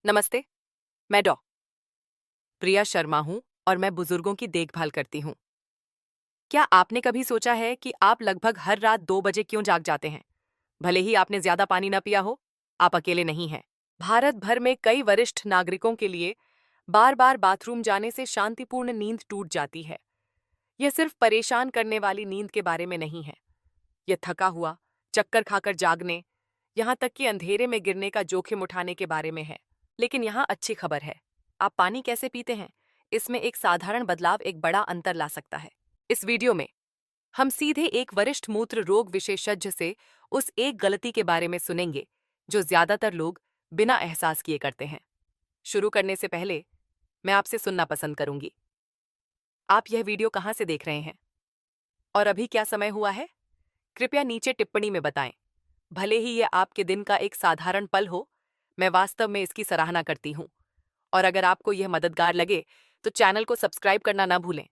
नमस्ते। मैं डॉ प्रिया शर्मा हूँ और मैं बुजुर्गों की देखभाल करती हूँ। क्या आपने कभी सोचा है कि आप लगभग हर रात 2 बजे क्यों जाग जाते हैं? भले ही आपने ज्यादा पानी न पिया हो, आप अकेले नहीं हैं। भारत भर में कई वरिष्ठ नागरिकों के लिए बार बार बाथरूम जाने से शांतिपूर्ण नींद टूट जाती है। यह सिर्फ परेशान करने वाली नींद के बारे में नहीं है। यह थका हुआ, चक्कर खाकर जागने, यहाँ तक कि अंधेरे में गिरने का जोखिम उठाने के बारे में है। लेकिन यहाँ अच्छी खबर है। आप पानी कैसे पीते हैं, इसमें एक साधारण बदलाव एक बड़ा अंतर ला सकता है। इस वीडियो में हम सीधे एक वरिष्ठ मूत्र रोग विशेषज्ञ से उस एक गलती के बारे में सुनेंगे जो ज्यादातर लोग बिना एहसास किए करते हैं। शुरू करने से पहले मैं आपसे सुनना पसंद करूंगी। आप यह वीडियो कहाँ से देख रहे हैं और अभी क्या समय हुआ है? कृपया नीचे टिप्पणी में बताएं। भले ही यह आपके दिन का एक साधारण पल हो, मैं वास्तव में इसकी सराहना करती हूँ। और अगर आपको यह मददगार लगे तो चैनल को सब्सक्राइब करना ना भूलें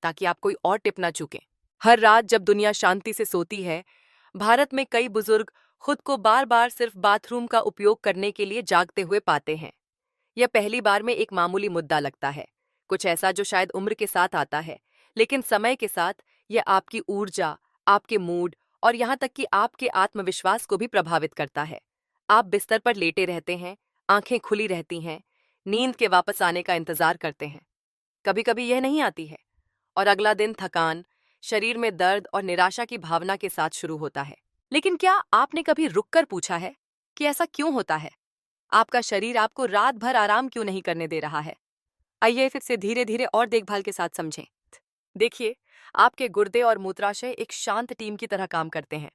ताकि आप कोई और टिप ना चूकें। हर रात जब दुनिया शांति से सोती है, भारत में कई बुजुर्ग खुद को बार बार सिर्फ बाथरूम का उपयोग करने के लिए जागते हुए पाते हैं। यह पहली बार में एक मामूली मुद्दा लगता है, कुछ ऐसा जो शायद उम्र के साथ आता है, लेकिन समय के साथ यह आपकी ऊर्जा, आपके मूड और यहाँ तक कि आपके आत्मविश्वास को भी प्रभावित करता है। आप बिस्तर पर लेटे रहते हैं, आंखें खुली रहती हैं, नींद के वापस आने का इंतजार करते हैं। कभी कभी यह नहीं आती है और अगला दिन थकान, शरीर में दर्द और निराशा की भावना के साथ शुरू होता है। लेकिन क्या आपने कभी रुककर पूछा है कि ऐसा क्यों होता है? आपका शरीर आपको रात भर आराम क्यों नहीं करने दे रहा है? आइए फिर से धीरे धीरे और देखभाल के साथ समझें। देखिए, आपके गुर्दे और मूत्राशय एक शांत टीम की तरह काम करते हैं।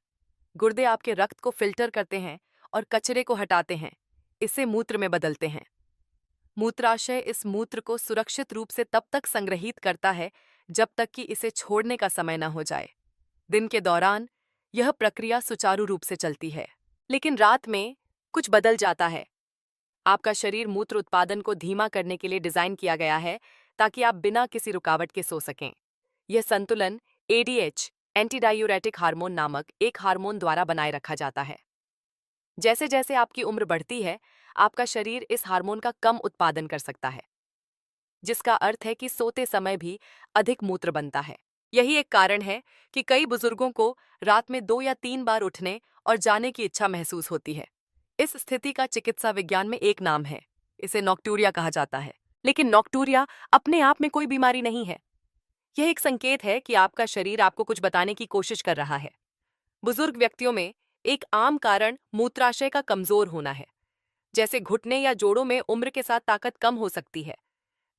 गुर्दे आपके रक्त को फिल्टर करते हैं और कचरे को हटाते हैं, इसे मूत्र में बदलते हैं। मूत्राशय इस मूत्र को सुरक्षित रूप से तब तक संग्रहीत करता है जब तक कि इसे छोड़ने का समय न हो जाए। दिन के दौरान यह प्रक्रिया सुचारू रूप से चलती है, लेकिन रात में कुछ बदल जाता है। आपका शरीर मूत्र उत्पादन को धीमा करने के लिए डिजाइन किया गया है ताकि आप बिना किसी रुकावट के सो सकें। यह संतुलन एडीएच, एंटी डायूरेटिक हार्मोन नामक एक हार्मोन द्वारा बनाए रखा जाता है। जैसे जैसे आपकी उम्र बढ़ती है, आपका शरीर इस हार्मोन का कम उत्पादन कर सकता है, जिसका अर्थ है कि सोते समय भी अधिक मूत्र बनता है। यही एक कारण है कि कई बुजुर्गों को रात में 2 या 3 बार उठने और जाने की इच्छा महसूस होती है। इस स्थिति का चिकित्सा विज्ञान में एक नाम है, इसे नॉक्टूरिया कहा जाता है। लेकिन नॉक्टूरिया अपने आप में कोई बीमारी नहीं है। यह एक संकेत है कि आपका शरीर आपको कुछ बताने की कोशिश कर रहा है। बुजुर्ग व्यक्तियों में एक आम कारण मूत्राशय का कमजोर होना है। जैसे घुटने या जोड़ों में उम्र के साथ ताकत कम हो सकती है,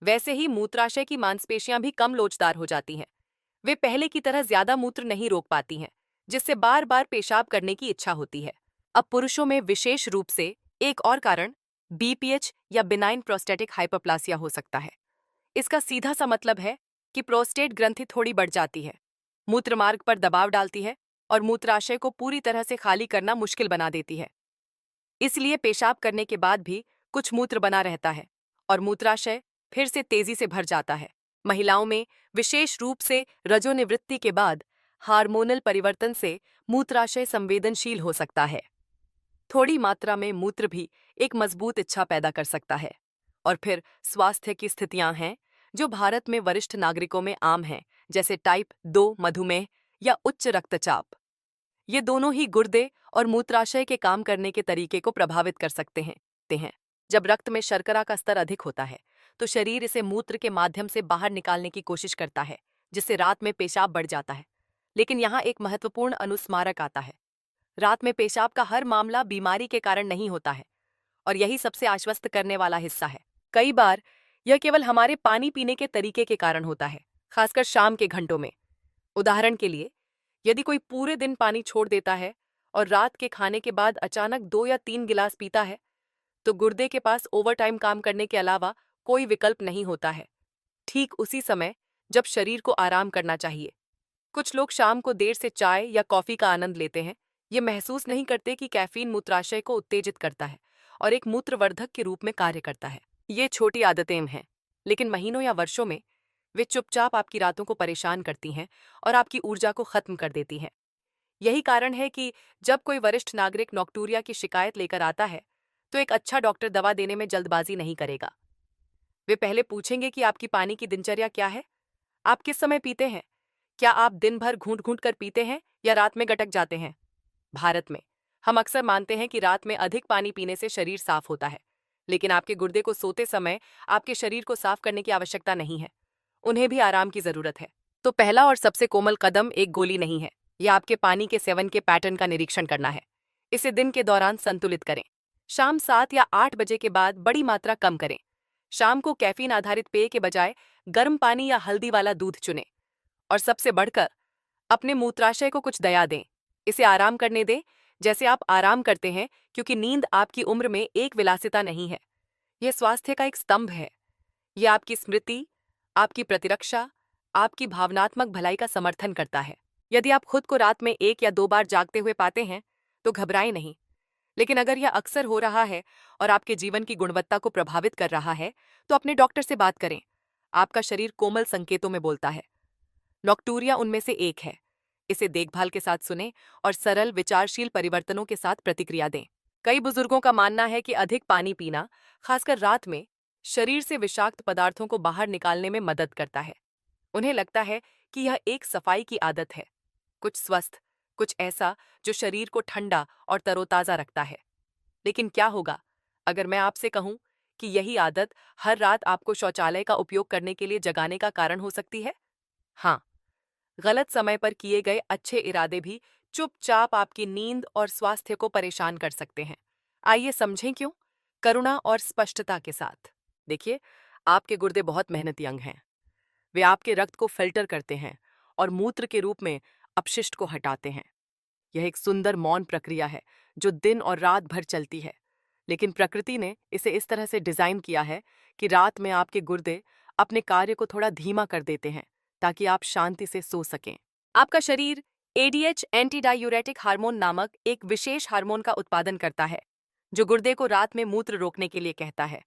वैसे ही मूत्राशय की मांसपेशियां भी कम लोचदार हो जाती हैं। वे पहले की तरह ज्यादा मूत्र नहीं रोक पाती हैं, जिससे बार बार पेशाब करने की इच्छा होती है। अब पुरुषों में विशेष रूप से एक और कारण बीपीएच या बिनाइन प्रोस्टेटिक हाइपरप्लासिया हो सकता है। इसका सीधा सा मतलब है कि प्रोस्टेट ग्रंथि थोड़ी बढ़ जाती है, मूत्र मार्ग पर दबाव डालती है और मूत्राशय को पूरी तरह से खाली करना मुश्किल बना देती है। इसलिए पेशाब करने के बाद भी कुछ मूत्र बना रहता है और मूत्राशय फिर से तेजी से भर जाता है। महिलाओं में विशेष रूप से रजोनिवृत्ति के बाद हार्मोनल परिवर्तन से मूत्राशय संवेदनशील हो सकता है। थोड़ी मात्रा में मूत्र भी एक मजबूत इच्छा पैदा कर सकता है। और फिर स्वास्थ्य की स्थितियां हैं जो भारत में वरिष्ठ नागरिकों में आम हैं, जैसे टाइप 2 मधुमेह या उच्च रक्तचाप। ये दोनों ही गुर्दे और मूत्राशय के काम करने के तरीके को प्रभावित कर सकते हैं। जब रक्त में शर्करा का स्तर अधिक होता है, तो शरीर इसे मूत्र के माध्यम से बाहर निकालने की कोशिश करता है, जिससे रात में पेशाब बढ़ जाता है। लेकिन यहाँ एक महत्वपूर्ण अनुस्मारक आता है। रात में पेशाब का हर मामला बीमारी के कारण नहीं होता है, और यही सबसे आश्वस्त करने वाला हिस्सा है। कई बार यह केवल हमारे पानी पीने के तरीके के कारण होता है, खासकर शाम के घंटों में। उदाहरण के लिए, यदि कोई पूरे दिन पानी छोड़ देता है और रात के खाने के बाद अचानक 2 या 3 गिलास पीता है, तो गुर्दे के पास ओवरटाइम काम करने के अलावा कोई विकल्प नहीं होता है, ठीक उसी समय जब शरीर को आराम करना चाहिए। कुछ लोग शाम को देर से चाय या कॉफी का आनंद लेते हैं। ये महसूस नहीं करते कि कैफीन मूत्राशय को उत्तेजित करता है और एक मूत्रवर्धक के रूप में कार्य करता है। ये छोटी आदतें हैं, लेकिन महीनों या वर्षों में वे चुपचाप आपकी रातों को परेशान करती हैं और आपकी ऊर्जा को खत्म कर देती हैं। यही कारण है कि जब कोई वरिष्ठ नागरिक नॉक्टूरिया की शिकायत लेकर आता है, तो एक अच्छा डॉक्टर दवा देने में जल्दबाजी नहीं करेगा। वे पहले पूछेंगे कि आपकी पानी की दिनचर्या क्या है। आप किस समय पीते हैं? क्या आप दिन भर घूंट-घूंट कर पीते हैं या रात में गटक जाते हैं? भारत में हम अक्सर मानते हैं कि रात में अधिक पानी पीने से शरीर साफ होता है, लेकिन आपके गुर्दे को सोते समय आपके शरीर को साफ करने की आवश्यकता नहीं है। उन्हें भी आराम की जरूरत है। तो पहला और सबसे कोमल कदम एक गोली नहीं है, यह आपके पानी के सेवन के पैटर्न का निरीक्षण करना है। इसे दिन के दौरान संतुलित करें। शाम 7 या 8 बजे के बाद बड़ी मात्रा कम करें। शाम को कैफीन आधारित पेय के बजाय गर्म पानी या हल्दी वाला दूध चुनें। और सबसे बढ़कर अपने मूत्राशय को कुछ दया दें। इसे आराम करने दें जैसे आप आराम करते हैं, क्योंकि नींद आपकी उम्र में एक विलासिता नहीं है। यह स्वास्थ्य का एक स्तंभ है। यह आपकी स्मृति, आपकी प्रतिरक्षा, आपकी भावनात्मक भलाई का समर्थन करता है। यदि आप खुद को रात में 1 या 2 बार जागते हुए पाते हैं तो घबराएं नहीं। लेकिन अगर यह अक्सर हो रहा है और आपके जीवन की गुणवत्ता को प्रभावित कर रहा है तो अपने डॉक्टर से बात करें। आपका शरीर कोमल संकेतों में बोलता है। नॉक्टूरिया उनमें से एक है। इसे देखभाल के साथ सुनें और सरल विचारशील परिवर्तनों के साथ प्रतिक्रिया दें। कई बुजुर्गों का मानना है कि अधिक पानी पीना, खासकर रात में, शरीर से विषाक्त पदार्थों को बाहर निकालने में मदद करता है। उन्हें लगता है कि यह एक सफाई की आदत है, कुछ स्वस्थ, कुछ ऐसा जो शरीर को ठंडा और तरोताजा रखता है। लेकिन क्या होगा अगर मैं आपसे कहूं कि यही आदत हर रात आपको शौचालय का उपयोग करने के लिए जगाने का कारण हो सकती है? हाँ, गलत समय पर किए गए अच्छे इरादे भी चुपचाप आपकी नींद और स्वास्थ्य को परेशान कर सकते हैं। आइए समझें क्यों। करुणा और स्पष्टता के साथ देखिए, आपके गुर्दे बहुत मेहनती अंग हैं। वे आपके रक्त को फिल्टर करते हैं और मूत्र के रूप में अपशिष्ट को हटाते हैं। यह एक सुंदर मौन प्रक्रिया है जो दिन और रात भर चलती है। लेकिन प्रकृति ने इसे इस तरह से डिजाइन किया है कि रात में आपके गुर्दे अपने कार्य को थोड़ा धीमा कर देते हैं ताकि आप शांति से सो सकें। आपका शरीर एडीएच एंटी डायूरेटिक हार्मोन नामक एक विशेष हार्मोन का उत्पादन करता है जो गुर्दे को रात में मूत्र रोकने के लिए कहता है।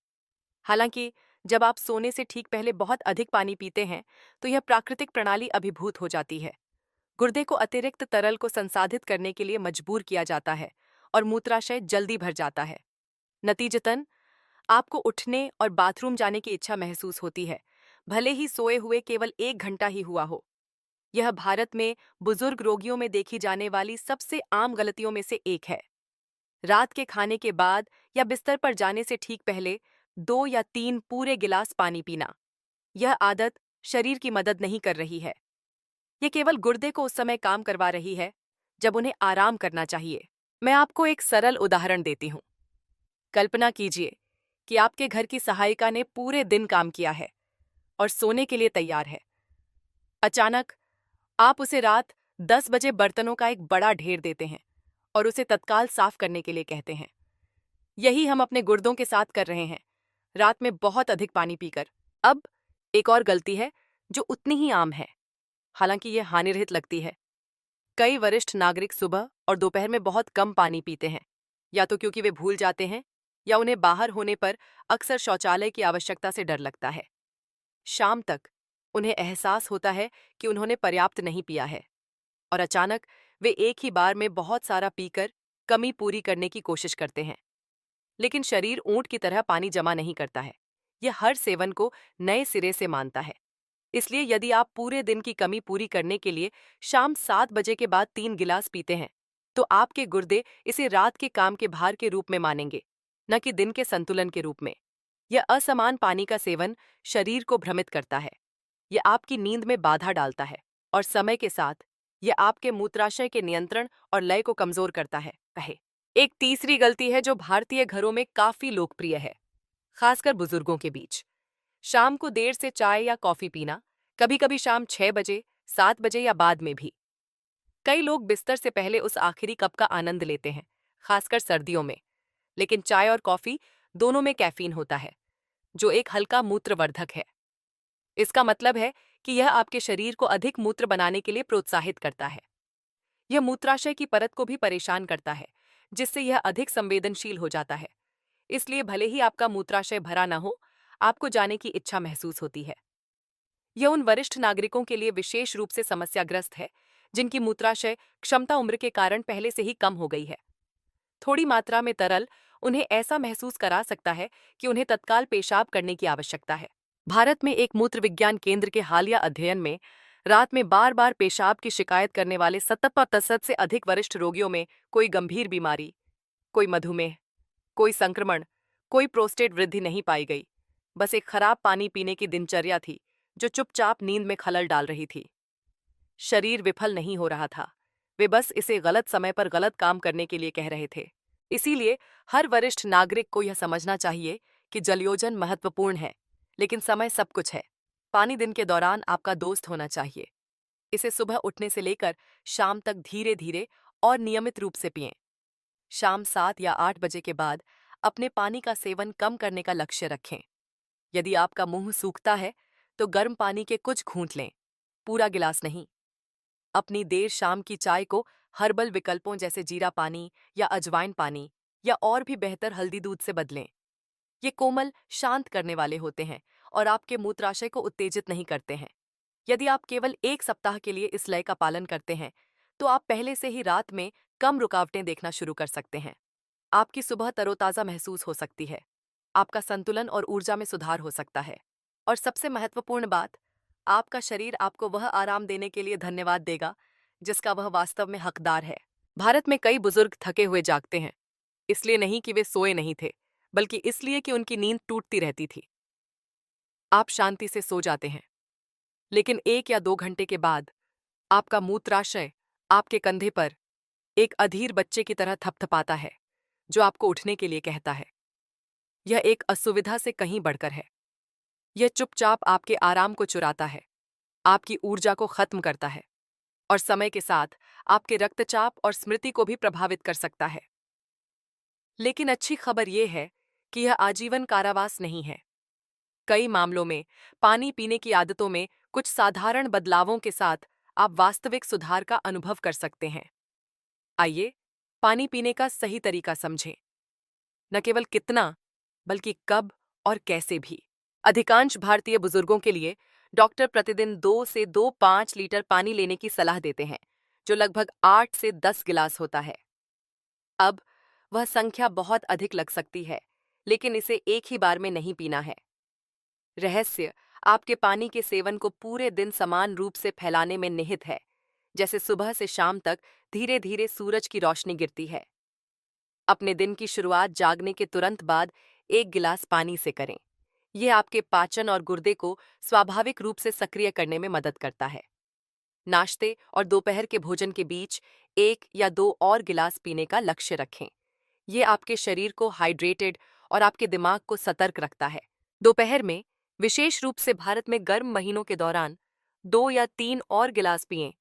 हालांकि जब आप सोने से ठीक पहले बहुत अधिक पानी पीते हैं तो यह प्राकृतिक प्रणाली अभिभूत हो जाती है। गुर्दे को अतिरिक्त तरल को संसाधित करने के लिए मजबूर किया जाता है और मूत्राशय जल्दी भर जाता है। नतीजतन आपको उठने और बाथरूम जाने की इच्छा महसूस होती है, भले ही सोए हुए केवल 1 घंटा ही हुआ हो। यह भारत में बुजुर्ग रोगियों में देखी जाने वाली सबसे आम गलतियों में से एक है। रात के खाने के बाद या बिस्तर पर जाने से ठीक पहले 2 या 3 पूरे गिलास पानी पीना। यह आदत शरीर की मदद नहीं कर रही है। यह केवल गुर्दे को उस समय काम करवा रही है जब उन्हें आराम करना चाहिए। मैं आपको एक सरल उदाहरण देती हूँ। कल्पना कीजिए कि आपके घर की सहायिका ने पूरे दिन काम किया है और सोने के लिए तैयार है। अचानक आप उसे रात 10 बजे बर्तनों का एक बड़ा ढेर देते हैं और उसे तत्काल साफ करने के लिए कहते हैं। यही हम अपने गुर्दों के साथ कर रहे हैं, रात में बहुत अधिक पानी पीकर। अब एक और गलती है जो उतनी ही आम है, हालांकि यह हानिरहित लगती है। कई वरिष्ठ नागरिक सुबह और दोपहर में बहुत कम पानी पीते हैं, या तो क्योंकि वे भूल जाते हैं या उन्हें बाहर होने पर अक्सर शौचालय की आवश्यकता से डर लगता है। शाम तक उन्हें एहसास होता है कि उन्होंने पर्याप्त नहीं पिया है और अचानक वे एक ही बार में बहुत सारा पीकर कमी पूरी करने की कोशिश करते हैं। लेकिन शरीर ऊंट की तरह पानी जमा नहीं करता है, यह हर सेवन को नए सिरे से मानता है। इसलिए यदि आप पूरे दिन की कमी पूरी करने के लिए शाम 7 बजे के बाद 3 गिलास पीते हैं तो आपके गुर्दे इसे रात के काम के भार के रूप में मानेंगे, न कि दिन के संतुलन के रूप में। यह असमान पानी का सेवन शरीर को भ्रमित करता है, यह आपकी नींद में बाधा डालता है और समय के साथ यह आपके मूत्राशय के नियंत्रण और लय को कमजोर करता है। कहे एक तीसरी गलती है जो भारतीय घरों में काफी लोकप्रिय है, खासकर बुजुर्गों के बीच। शाम को देर से चाय या कॉफी पीना, कभी कभी शाम 6 बजे, 7 बजे या बाद में भी। कई लोग बिस्तर से पहले उस आखिरी कप का आनंद लेते हैं, खासकर सर्दियों में। लेकिन चाय और कॉफी दोनों में कैफीन होता है जो एक हल्का मूत्रवर्धक है। इसका मतलब है कि यह आपके शरीर को अधिक मूत्र बनाने के लिए प्रोत्साहित करता है। यह मूत्राशय की परत को भी परेशान करता है, जिससे यह अधिक संवेदनशील हो जाता है। इसलिए भले ही आपका मूत्राशय भरा न हो, आपको जाने की इच्छा महसूस होती है। यह उन वरिष्ठ नागरिकों के लिए विशेष रूप से समस्याग्रस्त है जिनकी मूत्राशय क्षमता उम्र के कारण पहले से ही कम हो गई है। थोड़ी मात्रा में तरल उन्हें ऐसा महसूस करा सकता है कि उन्हें तत्काल पेशाब करने की आवश्यकता है। भारत में एक मूत्र विज्ञान केंद्र के हालिया अध्ययन में रात में बार बार पेशाब की शिकायत करने वाले 70% से अधिक वरिष्ठ रोगियों में कोई गंभीर बीमारी, कोई मधुमेह, कोई संक्रमण, कोई प्रोस्टेट वृद्धि नहीं पाई गई। बस एक खराब पानी पीने की दिनचर्या थी जो चुपचाप नींद में खलल डाल रही थी। शरीर विफल नहीं हो रहा था, वे बस इसे गलत समय पर गलत काम करने के लिए कह रहे थे। इसीलिए हर वरिष्ठ नागरिक को यह समझना चाहिए कि जलयोजन महत्वपूर्ण है, लेकिन समय सब कुछ है। पानी दिन के दौरान आपका दोस्त होना चाहिए। इसे सुबह उठने से लेकर शाम तक धीरे धीरे और नियमित रूप से पिएं। शाम 7 या 8 बजे के बाद अपने पानी का सेवन कम करने का लक्ष्य रखें। यदि आपका मुंह सूखता है तो गर्म पानी के कुछ घूंट लें, पूरा गिलास नहीं। अपनी देर शाम की चाय को हर्बल विकल्पों जैसे जीरा पानी या अजवाइन पानी या और भी बेहतर हल्दी दूध से बदलें। ये कोमल, शांत करने वाले होते हैं और आपके मूत्राशय को उत्तेजित नहीं करते हैं। यदि आप केवल 1 सप्ताह के लिए इस लय का पालन करते हैं, तो आप पहले से ही रात में कम रुकावटें देखना शुरू कर सकते हैं। आपकी सुबह तरोताज़ा महसूस हो सकती है, आपका संतुलन और ऊर्जा में सुधार हो सकता है। और सबसे महत्वपूर्ण बात, आपका शरीर आपको वह आराम देने के लिए धन्यवाद देगा जिसका वह वास्तव में हकदार है। भारत में कई बुजुर्ग थके हुए जागते हैं, इसलिए नहीं कि वे सोए नहीं थे, बल्कि इसलिए कि उनकी नींद टूटती रहती थी। आप शांति से सो जाते हैं, लेकिन 1 या 2 घंटे के बाद आपका मूत्राशय आपके कंधे पर एक अधीर बच्चे की तरह थपथपाता है, जो आपको उठने के लिए कहता है। यह एक असुविधा से कहीं बढ़कर है। यह चुपचाप आपके आराम को चुराता है, आपकी ऊर्जा को खत्म करता है और समय के साथ आपके रक्तचाप और स्मृति को भी प्रभावित कर सकता है। लेकिन अच्छी खबर यह है कि यह आजीवन कारावास नहीं है। कई मामलों में पानी पीने की आदतों में कुछ साधारण बदलावों के साथ आप वास्तविक सुधार का अनुभव कर सकते हैं। आइए, पानी पीने का सही तरीका समझें। न केवल कितना, बल्कि कब और कैसे भी। अधिकांश भारतीय बुजुर्गों के लिए डॉक्टर प्रतिदिन 2 से 2.5 लीटर पानी लेने की सलाह देते हैं, जो लगभग 8 से 10 गिलास होता है। अब वह संख्या बहुत अधिक लग सकती है, लेकिन इसे एक ही बार में नहीं पीना है। रहस्य आपके पानी के सेवन को पूरे दिन समान रूप से फैलाने में निहित है, जैसे सुबह से शाम तक धीरे धीरे सूरज की रोशनी गिरती है। अपने दिन की शुरुआत जागने के तुरंत बाद 1 गिलास पानी से करें। यह आपके पाचन और गुर्दे को स्वाभाविक रूप से सक्रिय करने में मदद करता है। नाश्ते और दोपहर के भोजन के बीच 1 या 2 और गिलास पीने का लक्ष्य रखें। यह आपके शरीर को हाइड्रेटेड और आपके दिमाग को सतर्क रखता है। दोपहर में, विशेष रूप से भारत में गर्म महीनों के दौरान, 2 या 3 और गिलास पिएं,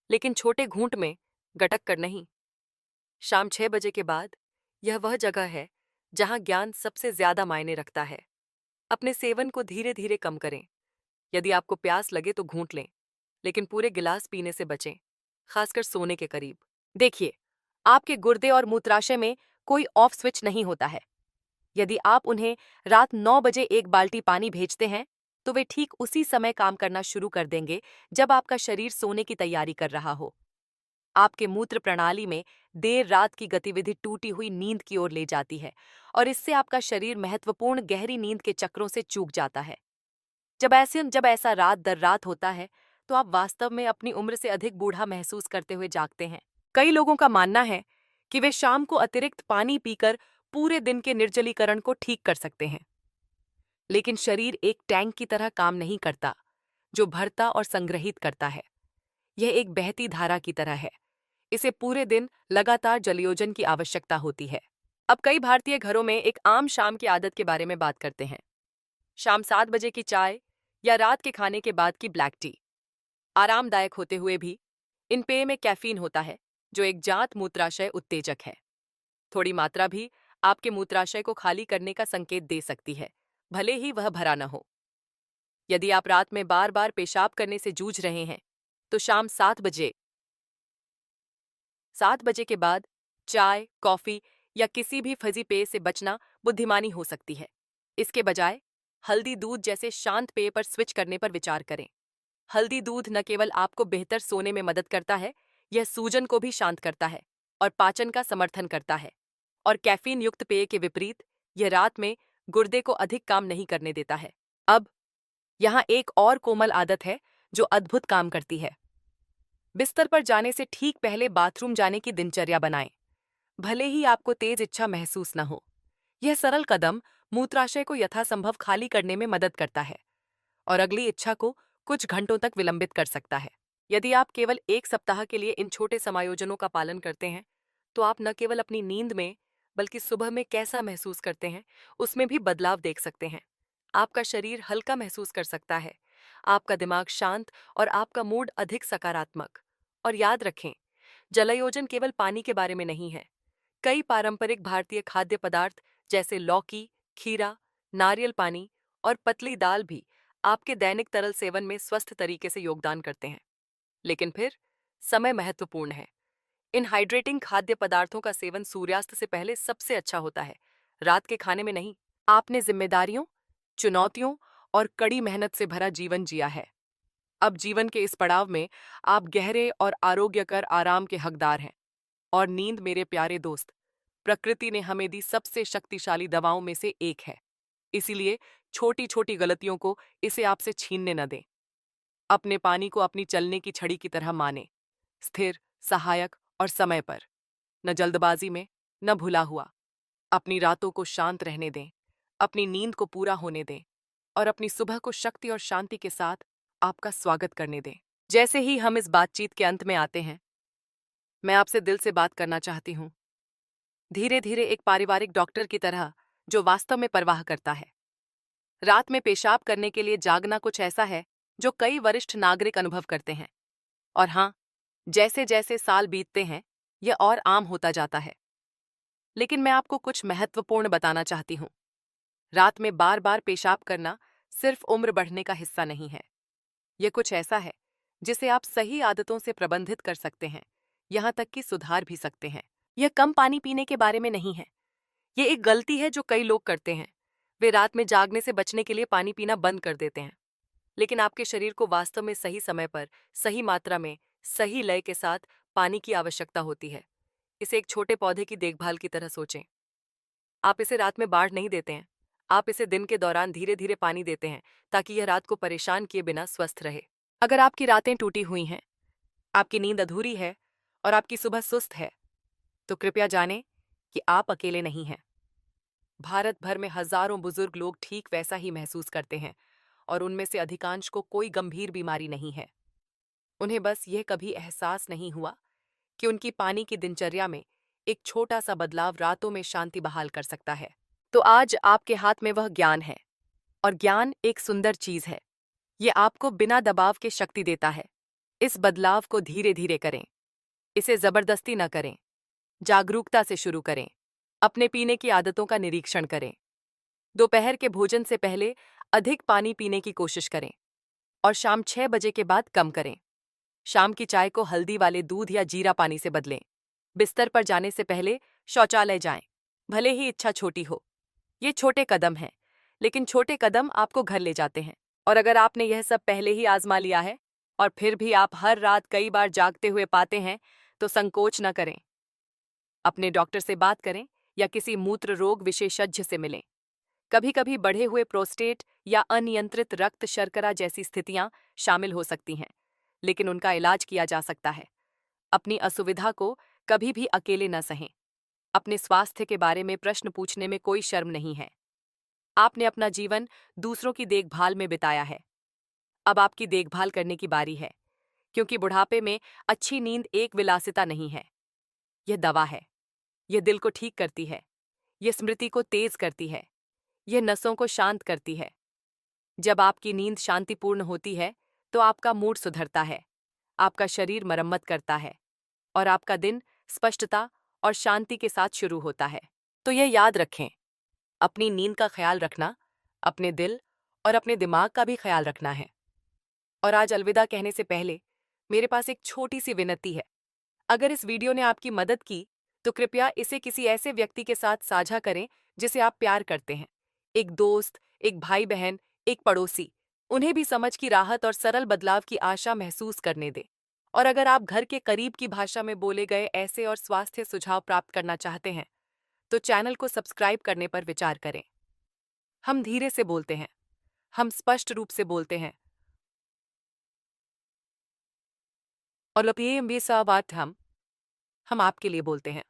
लेकिन छोटे घूंट में, गटक कर नहीं। शाम 6 बजे के बाद यह वह जगह है जहां ज्ञान सबसे ज्यादा मायने रखता है। अपने सेवन को धीरे धीरे कम करें। यदि आपको प्यास लगे तो घूंट लें, लेकिन पूरे गिलास पीने से बचें, खासकर सोने के करीब। देखिए, आपके गुर्दे और मूत्राशय में कोई ऑफ स्विच नहीं होता है। यदि आप उन्हें रात 9 बजे 1 बाल्टी पानी भेजते हैं, तो वे ठीक उसी समय काम करना शुरू कर देंगे जब आपका शरीर सोने की तैयारी कर रहा हो। आपके मूत्र प्रणाली में देर रात की गतिविधि टूटी हुई नींद की ओर ले जाती है और इससे आपका शरीर महत्वपूर्ण गहरी नींद के चक्रों से चूक जाता है। जब ऐसा रात दर रात होता है, तो आप वास्तव में अपनी उम्र से अधिक बूढ़ा महसूस करते हुए जागते हैं। कई लोगों का मानना है कि वे शाम को अतिरिक्त पानी पीकर पूरे दिन के निर्जलीकरण को ठीक कर सकते हैं। लेकिन शरीर एक टैंक की तरह काम नहीं करता, जो भरता और संग्रहित करता है। यह एक बहती धारा की तरह है। इसे पूरे दिन लगातार जलयोजन की आवश्यकता होती है। अब कई भारतीय घरों में एक आम शाम की आदत के बारे में बात करते हैं। शाम 7 बजे की चाय या रात के खाने के बाद की ब्लैक टी। आरामदायक होते हुए भी, इन पेय में कैफीन होता है, जो एक जात मूत्राशय उत्तेजक है। थोड़ी मात्रा भी आपके मूत्राशय को खाली करने का संकेत दे सकती है, भले ही वह भरा न हो। यदि आप रात में बार बार पेशाब करने से जूझ रहे हैं, तो शाम 7 बजे के बाद चाय, कॉफी या किसी भी फजी पेय से बचना बुद्धिमानी हो सकती है। इसके बजाय हल्दी दूध जैसे शांत पेय पर स्विच करने पर विचार करें। हल्दी दूध न केवल आपको बेहतर सोने में मदद करता है, यह सूजन को भी शांत करता है और पाचन का समर्थन करता है। और कैफीन युक्त पेय के विपरीत यह रात में गुर्दे को अधिक काम नहीं करने देता है। अब यहाँ एक और कोमल आदत है जो अद्भुत काम करती है। बिस्तर पर जाने से ठीक पहले बाथरूम जाने की दिनचर्या बनाएं, भले ही आपको तेज इच्छा महसूस न हो। यह सरल कदम मूत्राशय को यथासंभव खाली करने में मदद करता है और अगली इच्छा को कुछ घंटों तक विलंबित कर सकता है। यदि आप केवल 1 सप्ताह के लिए इन छोटे समायोजनों का पालन करते हैं, तो आप न केवल अपनी नींद में, बल्कि सुबह में कैसा महसूस करते हैं, उसमें भी बदलाव देख सकते हैं। आपका शरीर हल्का महसूस कर सकता है, आपका दिमाग शांत और आपका मूड अधिक सकारात्मक। और याद रखें, जलायोजन केवल पानी के बारे में नहीं है। कई पारंपरिक भारतीय खाद्य पदार्थ जैसे लौकी, खीरा, नारियल पानी और पतली दाल भी आपके दैनिक तरल सेवन में स्वस्थ तरीके से योगदान करते हैं। लेकिन फिर समय महत्वपूर्ण है। इन हाइड्रेटिंग खाद्य पदार्थों का सेवन सूर्यास्त से पहले सबसे अच्छा होता है, रात के खाने में नहीं। आपने जिम्मेदारियों, चुनौतियों और कड़ी मेहनत से भरा जीवन जिया है। अब जीवन के इस पड़ाव में आप गहरे और आरोग्यकर आराम के हकदार हैं। और नींद, मेरे प्यारे दोस्त, प्रकृति ने हमें दी सबसे शक्तिशाली दवाओं में से एक है। इसीलिए छोटी छोटी गलतियों को इसे आपसे छीनने न दें। अपने पानी को अपनी चलने की छड़ी की तरह माने, स्थिर, सहायक और समय पर। न जल्दबाजी में, न भुला हुआ। अपनी रातों को शांत रहने दें, अपनी नींद को पूरा होने दें और अपनी सुबह को शक्ति और शांति के साथ आपका स्वागत करने दें। जैसे ही हम इस बातचीत के अंत में आते हैं, मैं आपसे दिल से बात करना चाहती हूँ, धीरे धीरे, एक पारिवारिक डॉक्टर की तरह जो वास्तव में परवाह करता है। रात में पेशाब करने के लिए जागना कुछ ऐसा है जो कई वरिष्ठ नागरिक अनुभव करते हैं। और हाँ, जैसे जैसे साल बीतते हैं, यह और आम होता जाता है। लेकिन मैं आपको कुछ महत्वपूर्ण बताना चाहती हूँ। रात में बार बार पेशाब करना सिर्फ उम्र बढ़ने का हिस्सा नहीं है। यह कुछ ऐसा है जिसे आप सही आदतों से प्रबंधित कर सकते हैं, यहाँ तक कि सुधार भी सकते हैं। यह कम पानी पीने के बारे में नहीं है। यह एक गलती है जो कई लोग करते हैं। वे रात में जागने से बचने के लिए पानी पीना बंद कर देते हैं। लेकिन आपके शरीर को वास्तव में सही समय पर, सही मात्रा में, सही लय के साथ पानी की आवश्यकता होती है। इसे एक छोटे पौधे की देखभाल की तरह सोचें। आप इसे रात में बाढ़ नहीं देते हैं, आप इसे दिन के दौरान धीरे धीरे पानी देते हैं ताकि यह रात को परेशान किए बिना स्वस्थ रहे। अगर आपकी रातें टूटी हुई हैं, आपकी नींद अधूरी है और आपकी सुबह सुस्त है, तो कृपया जानें कि आप अकेले नहीं हैं। भारत भर में हजारों बुजुर्ग लोग ठीक वैसा ही महसूस करते हैं और उनमें से अधिकांश को कोई गंभीर बीमारी नहीं है। उन्हें बस यह कभी एहसास नहीं हुआ कि उनकी पानी की दिनचर्या में एक छोटा सा बदलाव रातों में शांति बहाल कर सकता है। तो आज आपके हाथ में वह ज्ञान है, और ज्ञान एक सुंदर चीज है। यह आपको बिना दबाव के शक्ति देता है। इस बदलाव को धीरे धीरे करें, इसे जबरदस्ती न करें। जागरूकता से शुरू करें। अपने पीने की आदतों का निरीक्षण करें। दोपहर के भोजन से पहले अधिक पानी पीने की कोशिश करें और शाम 6 बजे के बाद कम करें। शाम की चाय को हल्दी वाले दूध या जीरा पानी से बदलें। बिस्तर पर जाने से पहले शौचालय जाएं, भले ही इच्छा छोटी हो। ये छोटे कदम हैं, लेकिन छोटे कदम आपको घर ले जाते हैं। और अगर आपने यह सब पहले ही आजमा लिया है और फिर भी आप हर रात कई बार जागते हुए पाते हैं, तो संकोच न करें। अपने डॉक्टर से बात करें या किसी मूत्र रोग विशेषज्ञ से मिलें। कभी कभी बढ़े हुए प्रोस्टेट या अनियंत्रित रक्त शर्करा जैसी स्थितियां शामिल हो सकती हैं, लेकिन उनका इलाज किया जा सकता है। अपनी असुविधा को कभी भी अकेले न सहें। अपने स्वास्थ्य के बारे में प्रश्न पूछने में कोई शर्म नहीं है। आपने अपना जीवन दूसरों की देखभाल में बिताया है। अब आपकी देखभाल करने की बारी है, क्योंकि बुढ़ापे में अच्छी नींद एक विलासिता नहीं है, यह दवा है। यह दिल को ठीक करती है, यह स्मृति को तेज करती है, यह नसों को शांत करती है। जब आपकी नींद शांतिपूर्ण होती है, तो आपका मूड सुधरता है, आपका शरीर मरम्मत करता है और आपका दिन स्पष्टता और शांति के साथ शुरू होता है। तो यह याद रखें, अपनी नींद का ख्याल रखना अपने दिल और अपने दिमाग का भी ख्याल रखना है। और आज अलविदा कहने से पहले मेरे पास एक छोटी सी विनती है। अगर इस वीडियो ने आपकी मदद की, तो कृपया इसे किसी ऐसे व्यक्ति के साथ साझा करें जिसे आप प्यार करते हैं। एक दोस्त, एक भाई बहन, एक पड़ोसी। उन्हें भी समझ की राहत और सरल बदलाव की आशा महसूस करने दें। और अगर आप घर के करीब की भाषा में बोले गए ऐसे और स्वास्थ्य सुझाव प्राप्त करना चाहते हैं, तो चैनल को सब्सक्राइब करने पर विचार करें। हम धीरे से बोलते हैं, हम स्पष्ट रूप से बोलते हैं और हम आपके लिए बोलते हैं।